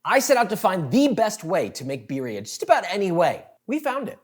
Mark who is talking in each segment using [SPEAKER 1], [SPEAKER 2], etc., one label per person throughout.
[SPEAKER 1] I set out to find the best way to make birria just about any way. We found it.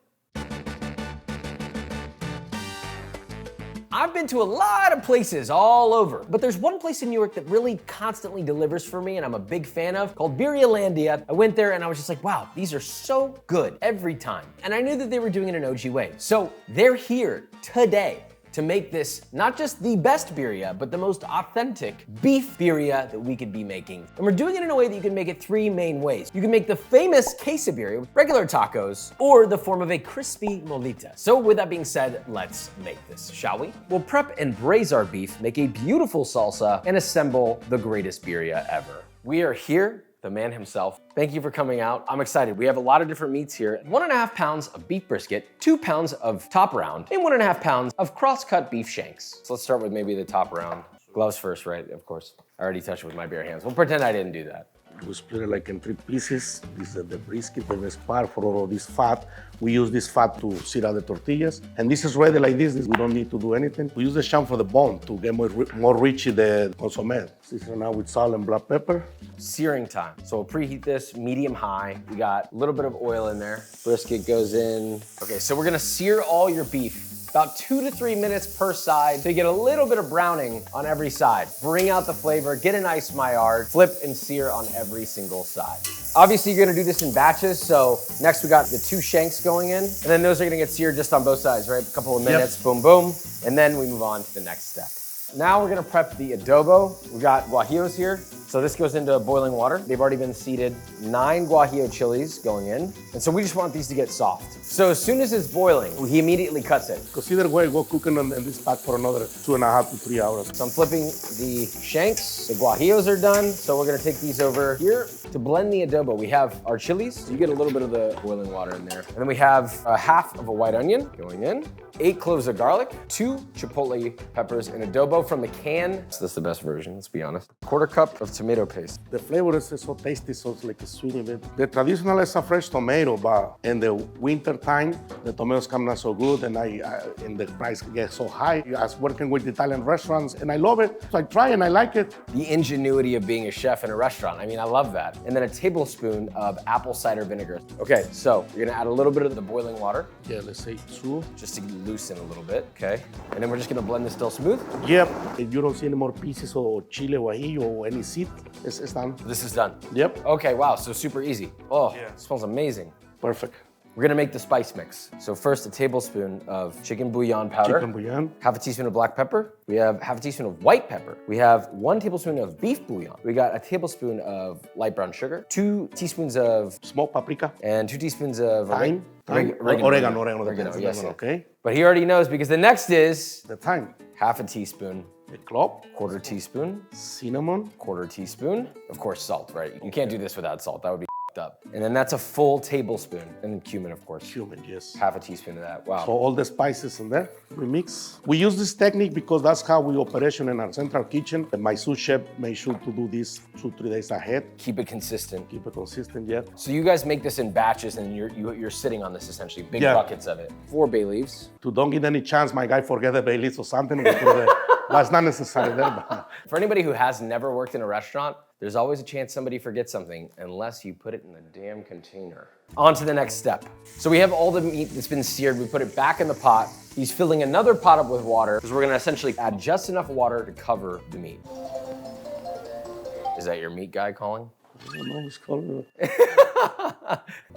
[SPEAKER 1] I've been to a lot of places all over, but there's one place in New York that really constantly delivers for me and I'm a big fan of, called Birrialandia. I went there and I was just like, wow, these are so good every time. And I knew that they were doing it an OG way. So they're here today to make this not just the best birria, but the most authentic beef birria that we could be making. And we're doing it in a way that you can make it three main ways. You can make the famous QuesaBirria with regular tacos, or the form of a crispy molita. So with that being said, let's make this, shall we? We'll prep and braise our beef, make a beautiful salsa, and assemble the greatest birria ever. We are here, the man himself. Thank you for coming out. I'm excited. We have a lot of different meats here. 1.5 pounds of beef brisket, 2 pounds of top round, and 1.5 pounds of cross-cut beef shanks. So let's start with maybe the top round. Gloves first, right? Of course. I already touched it with my bare hands. We'll pretend I didn't do that.
[SPEAKER 2] We split it like in 3 pieces. This is the brisket, the best part for all of this fat. We use this fat to sear out the tortillas. And this is ready like this. We don't need to do anything. We use the sham for the bone to get more rich in the consomme. Season now with salt and black pepper.
[SPEAKER 1] Searing time. So we'll preheat this medium high. We got a little bit of oil in there. Brisket goes in. Okay, so we're gonna sear all your beef. About 2 to 3 minutes per side so you get a little bit of browning on every side. Bring out the flavor, get a nice Maillard, flip and sear on every single side. Obviously you're gonna do this in batches, so next we got the 2 shanks going in, and then those are gonna get seared just on both sides, right? A couple of minutes, yep. Boom, boom, and then we move on to the next step. Now we're gonna prep the adobo. We got guajillos here. So this goes into boiling water. They've already been seeded. 9 guajillo chilies going in. And so we just want these to get soft. So as soon as it's boiling, he immediately cuts it.
[SPEAKER 2] Because either way, we'll cook it in this pot for another 2.5 to 3 hours.
[SPEAKER 1] So I'm flipping the shanks. The guajillos are done. So we're gonna take these over here to blend the adobo. We have our chilies. So you get a little bit of the boiling water in there. And then we have 1/2 of a white onion going in. 8 cloves of garlic, 2 chipotle peppers, and adobo from the can. So this is the best version, let's be honest. 1/4 cup of tomato paste.
[SPEAKER 2] The flavor is so tasty, so it's like a sweet in it. The traditional is a fresh tomato, but in the winter time, the tomatoes come not so good, and and the price gets so high. I was working with Italian restaurants, and I love it. So I try and I like it.
[SPEAKER 1] The ingenuity of being a chef in a restaurant. I mean, I love that. And then a tablespoon of apple cider vinegar. Okay, so you're gonna add a little bit of the boiling water.
[SPEAKER 2] Yeah, let's say 2.
[SPEAKER 1] Just to loosen a little bit, okay? And then we're just gonna blend this still smooth?
[SPEAKER 2] Yep. If you don't see any more pieces of chile guajillo or any seed, it's done.
[SPEAKER 1] This is done?
[SPEAKER 2] Yep.
[SPEAKER 1] Okay, wow, so super easy. Oh, yeah. It smells amazing.
[SPEAKER 2] Perfect.
[SPEAKER 1] We're gonna make the spice mix. So first, a tablespoon of chicken bouillon powder.
[SPEAKER 2] Chicken bouillon.
[SPEAKER 1] 1/2 teaspoon of black pepper. We have 1/2 teaspoon of white pepper. We have 1 tablespoon of beef bouillon. We got a tablespoon of light brown sugar. 2 teaspoons of
[SPEAKER 2] smoked paprika.
[SPEAKER 1] And 2 teaspoons of
[SPEAKER 2] thyme.
[SPEAKER 1] Oregano, yes.
[SPEAKER 2] Okay.
[SPEAKER 1] But he already knows because the next is
[SPEAKER 2] the thyme.
[SPEAKER 1] 1/2 teaspoon.
[SPEAKER 2] The clove.
[SPEAKER 1] 1/4 teaspoon.
[SPEAKER 2] Cinnamon.
[SPEAKER 1] 1/4 teaspoon. Of course, salt, right? You can't do this without salt. That would be up. And then that's a full tablespoon. And cumin, of course.
[SPEAKER 2] Cumin, yes.
[SPEAKER 1] 1/2 teaspoon of that. Wow.
[SPEAKER 2] So all the spices in there, we mix. We use this technique because that's how we operation in our central kitchen. And my sous chef made sure to do this 2-3 days ahead.
[SPEAKER 1] Keep it consistent.
[SPEAKER 2] Keep it consistent, yeah.
[SPEAKER 1] So you guys make this in batches and you're sitting on this essentially, big buckets of it. 4 bay leaves.
[SPEAKER 2] To don't give any chance my guy forget the bay leaves or something. But it's not necessary there.
[SPEAKER 1] For anybody who has never worked in a restaurant, there's always a chance somebody forgets something unless you put it in the damn container. On to the next step. So we have all the meat that's been seared. We put it back in the pot. He's filling another pot up with water because we're gonna essentially add just enough water to cover the meat. Is that your meat guy calling?
[SPEAKER 2] I don't know who's calling.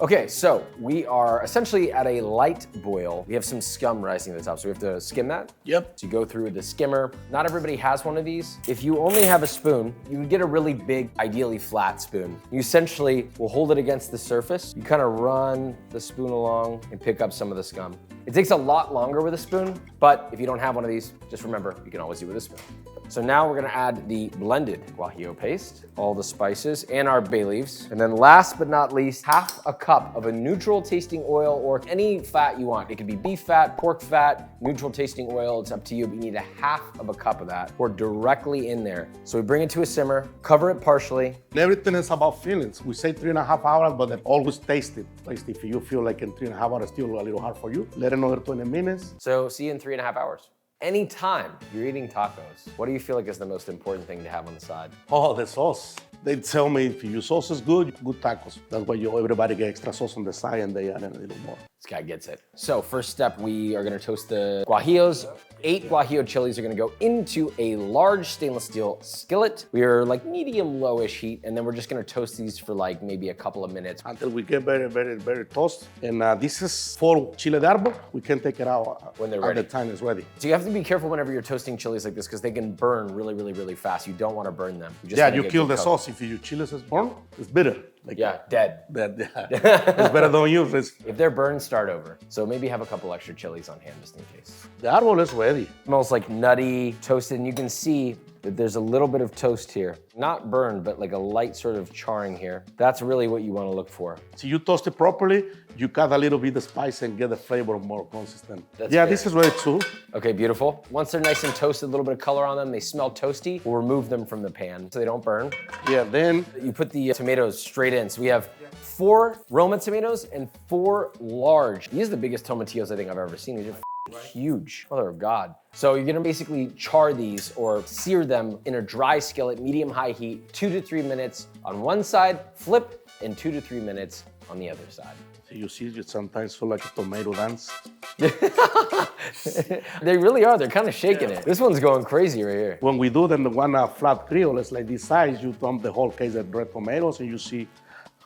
[SPEAKER 1] Okay, so we are essentially at a light boil. We have some scum rising to the top, so we have to skim that.
[SPEAKER 2] Yep.
[SPEAKER 1] So you go through the skimmer. Not everybody has one of these. If you only have a spoon, you can get a really big, ideally flat spoon. You essentially will hold it against the surface. You kind of run the spoon along and pick up some of the scum. It takes a lot longer with a spoon, but if you don't have one of these, just remember, you can always do it with a spoon. So now we're gonna add the blended guajillo paste, all the spices, and our bay leaves. And then last but not least, 1/2 cup of a neutral tasting oil or any fat you want. It could be beef fat, pork fat, neutral tasting oil, it's up to you, but you need 1/2 cup of that. Pour directly in there. So we bring it to a simmer, cover it partially.
[SPEAKER 2] Everything is about feelings. We say 3.5 hours, but then always taste it. Like if you feel like in 3.5 hours still a little hard for you, let it another 20 minutes.
[SPEAKER 1] So see you in 3.5 hours. Anytime you're eating tacos, what do you feel like is the most important thing to have on the side?
[SPEAKER 2] Oh, the sauce. They tell me if your sauce is good tacos. That's why everybody get extra sauce on the side and they add a little more.
[SPEAKER 1] This guy gets it. So first step, we are gonna toast the guajillos. 8 guajillo chilies are gonna go into a large stainless steel skillet. We are like medium lowish heat, and then we're just gonna toast these for like maybe a couple of minutes.
[SPEAKER 2] Until we get very toast. And this is for chile de árbol. We can take it out
[SPEAKER 1] when they're ready.
[SPEAKER 2] At the time it's ready.
[SPEAKER 1] So you have to be careful whenever you're toasting chilies like this because they can burn really fast. You don't wanna burn them.
[SPEAKER 2] You kill the sauce. If your chilies is burned, it's bitter. Like,
[SPEAKER 1] dead.
[SPEAKER 2] It's better don't use this.
[SPEAKER 1] If they're burned, start over. So maybe have a couple extra chilies on hand just in case.
[SPEAKER 2] The árbol is ready.
[SPEAKER 1] Smells like nutty, toasted, and you can see that there's a little bit of toast here. Not burned, but like a light sort of charring here. That's really what you want to look for.
[SPEAKER 2] So you toast it properly, you cut a little bit of spice and get the flavor more consistent.
[SPEAKER 1] Fair.
[SPEAKER 2] This is ready too.
[SPEAKER 1] Okay, beautiful. Once they're nice and toasted, a little bit of color on them, they smell toasty, we'll remove them from the pan so they don't burn.
[SPEAKER 2] Yeah, then
[SPEAKER 1] you put the tomatoes straight in. So we have 4 Roma tomatoes and 4 large. These are the biggest tomatillos I think I've ever seen. These are huge, mother of God. So you're gonna basically char these or sear them in a dry skillet, medium-high heat, 2 to 3 minutes on one side, flip, and 2 to 3 minutes on the other side.
[SPEAKER 2] So you see, you sometimes feel like a tomato dance.
[SPEAKER 1] They really are, they're kind of shaking it. This one's going crazy right here.
[SPEAKER 2] When we do them, the one flat grill, it's like this size, you dump the whole case of red tomatoes and you see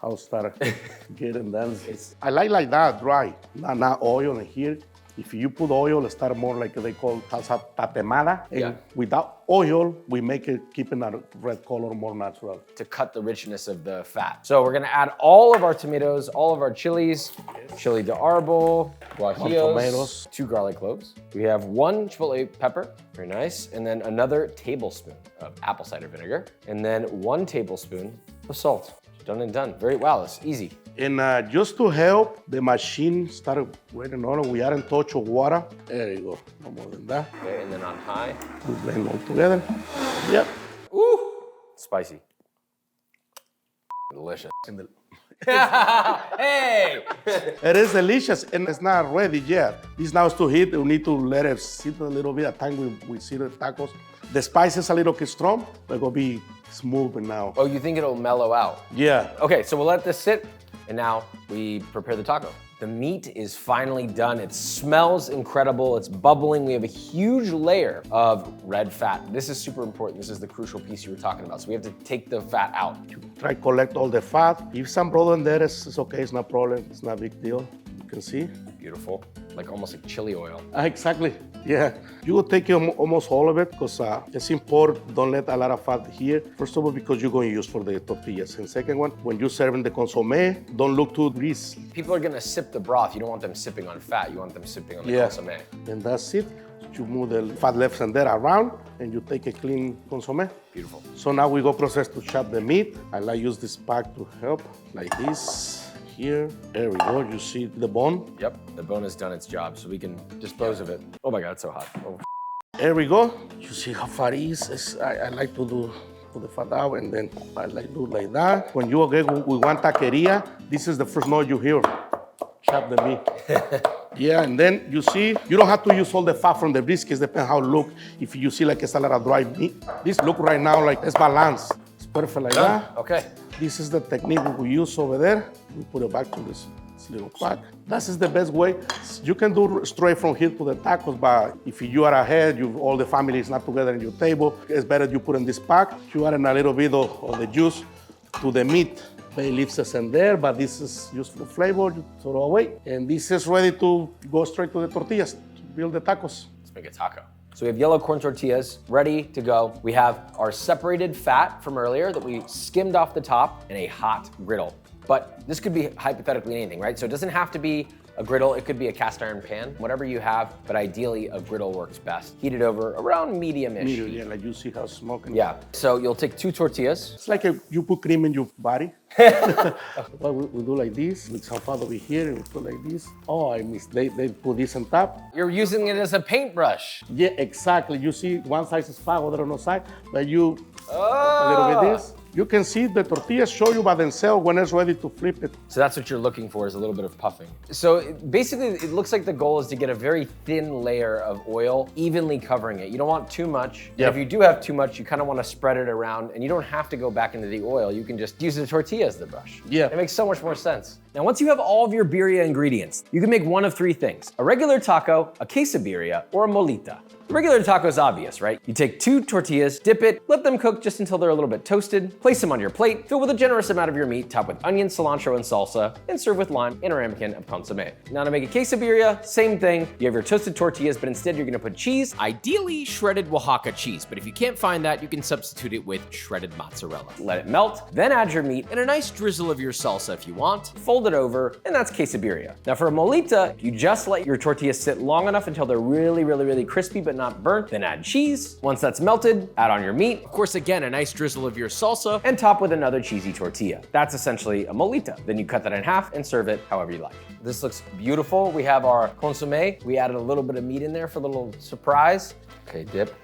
[SPEAKER 2] how it start getting dance. I like that, dry, not oil in here. If you put oil, it starts more like they call salsa tatemada. And without oil, we make it keeping that red color more natural.
[SPEAKER 1] To cut the richness of the fat. So we're gonna add all of our tomatoes, all of our chilies, chili de árbol, guajillos,
[SPEAKER 2] tomatoes,
[SPEAKER 1] 2 garlic cloves. We have 1 chipotle pepper, very nice, and then another tablespoon of apple cider vinegar, and then 1 tablespoon of salt. Done and done. Wow, it's easy.
[SPEAKER 2] And just to help the machine start waiting on, we add a touch of water. There you go, no more than that.
[SPEAKER 1] Okay, and then on high.
[SPEAKER 2] We blend all together. Yep.
[SPEAKER 1] Ooh, spicy. Delicious. Hey!
[SPEAKER 2] It is delicious and it's not ready yet. This now is to heat. We need to let it sit a little bit. At time we see the tacos. The spice is a little strong, but it's gonna be smooth now.
[SPEAKER 1] Oh, you think it'll mellow out?
[SPEAKER 2] Yeah.
[SPEAKER 1] Okay, so we'll let this sit, and now we prepare the taco. The meat is finally done. It smells incredible. It's bubbling. We have a huge layer of red fat. This is super important. This is the crucial piece you were talking about. So we have to take the fat out.
[SPEAKER 2] Try collect all the fat. If some problem there, it's okay. It's no problem. It's not a big deal. You can see.
[SPEAKER 1] Beautiful. Like almost like chili oil.
[SPEAKER 2] Exactly. Yeah. You will take almost all of it because it's important. Don't let a lot of fat here. First of all, because you're going to use for the tortillas. And second one, when you're serving the consomme, don't look too greasy.
[SPEAKER 1] People are going to sip the broth. You don't want them sipping on fat. You want them sipping on the consomme.
[SPEAKER 2] And that's it. You move the fat left and there around and you take a clean consomme.
[SPEAKER 1] Beautiful.
[SPEAKER 2] So now we go process to chop the meat. I like use this pack to help, like this. Here, there we go. You see the bone?
[SPEAKER 1] Yep, the bone has done its job, so we can dispose of it. Oh my God, it's so hot. Oh.
[SPEAKER 2] There we go. You see how fat it is. I like to do put the fat out and then I like do like that. When you get with one taqueria, this is the first noise you hear. Chop the meat. Yeah, and then you see, you don't have to use all the fat from the brisket, depends how it look. If you see like it's a lot of dry meat, this look right now like it's balanced. It's perfect like that.
[SPEAKER 1] Okay.
[SPEAKER 2] This is the technique we use over there. We put it back to this little pack. That is the best way. You can do straight from here to the tacos, but if you are ahead, all the family is not together in your table, it's better you put in this pack. You add in a little bit of the juice to the meat. Bay leaves us in there, but this is used for flavor, you throw it away. And this is ready to go straight to the tortillas to build the tacos.
[SPEAKER 1] Let's make a taco. So we have yellow corn tortillas ready to go. We have our separated fat from earlier that we skimmed off the top and a hot griddle. But this could be hypothetically anything, right? So it doesn't have to be a griddle, it could be a cast iron pan, whatever you have, but ideally a griddle works best. Heat it over around medium-ish.
[SPEAKER 2] Medium, yeah, like you see how it's smoking.
[SPEAKER 1] Yeah, so you'll take 2 tortillas.
[SPEAKER 2] It's like you put cream in your body. Well, we do like this, with some fat over here, and we put like this. Oh, I missed, they put this on top.
[SPEAKER 1] You're using it as a paintbrush.
[SPEAKER 2] Yeah, exactly. You see one side is fat, other on the side, but you a little bit this. You can see the tortillas show you by themselves when it's ready to flip it.
[SPEAKER 1] So that's what you're looking for, is a little bit of puffing. So basically, it looks like the goal is to get a very thin layer of oil, evenly covering it. You don't want too much.
[SPEAKER 2] Yep.
[SPEAKER 1] If you do have too much, you kind of want to spread it around, and you don't have to go back into the oil. You can just use the tortilla as the brush.
[SPEAKER 2] Yeah.
[SPEAKER 1] It makes so much more sense. Now, once you have all of your birria ingredients, you can make one of three things: a regular taco, a quesabirria, or a molita. The regular taco is obvious, right? You take 2 tortillas, dip it, let them cook just until they're a little bit toasted, place them on your plate, fill with a generous amount of your meat, top with onion, cilantro, and salsa, and serve with lime and a ramekin of consomme. Now to make a quesabirria, same thing. You have your toasted tortillas, but instead you're gonna put cheese, ideally shredded Oaxaca cheese, but if you can't find that, you can substitute it with shredded mozzarella. Let it melt, then add your meat and a nice drizzle of your salsa if you want, fold it over, and that's quesabirria. Now for a molita, you just let your tortillas sit long enough until they're really crispy, but not burnt, then add cheese. Once that's melted, add on your meat. Of course, again, a nice drizzle of your salsa, and top with another cheesy tortilla. That's essentially a molita. Then you cut that in half and serve it however you like. This looks beautiful. We have our consomme. We added a little bit of meat in there for a little surprise. Okay, dip.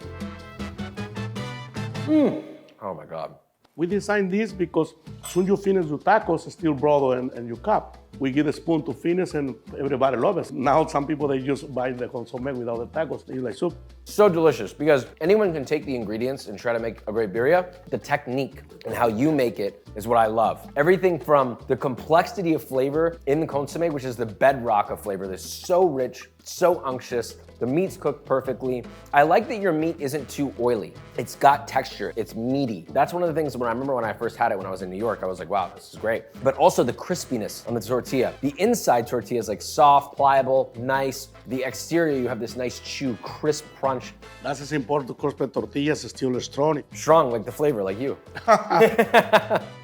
[SPEAKER 1] Oh my God.
[SPEAKER 2] We designed this because soon you finish your tacos, steel brother, and your cup. We give a spoon to finish and everybody loves it. Now some people, they just buy the consomme without the tacos. They use like soup.
[SPEAKER 1] So delicious, because anyone can take the ingredients and try to make a great birria. The technique and how you make it is what I love. Everything from the complexity of flavor in the consomme, which is the bedrock of flavor. That's so rich, so unctuous. The meat's cooked perfectly. I like that your meat isn't too oily. It's got texture, it's meaty. That's one of the things when I remember when I first had it when I was in New York, I was like, wow, this is great. But also the crispiness on the tortilla. The inside tortilla is like soft, pliable, nice. The exterior, you have this nice chew, crisp crunch.
[SPEAKER 2] That's as important to crisp tortillas, still strong.
[SPEAKER 1] Strong, like the flavor, like you.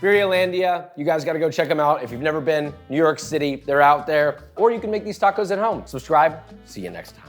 [SPEAKER 1] Birrialandia, you guys gotta go check them out. If you've never been, New York City, they're out there. Or you can make these tacos at home. Subscribe, see you next time.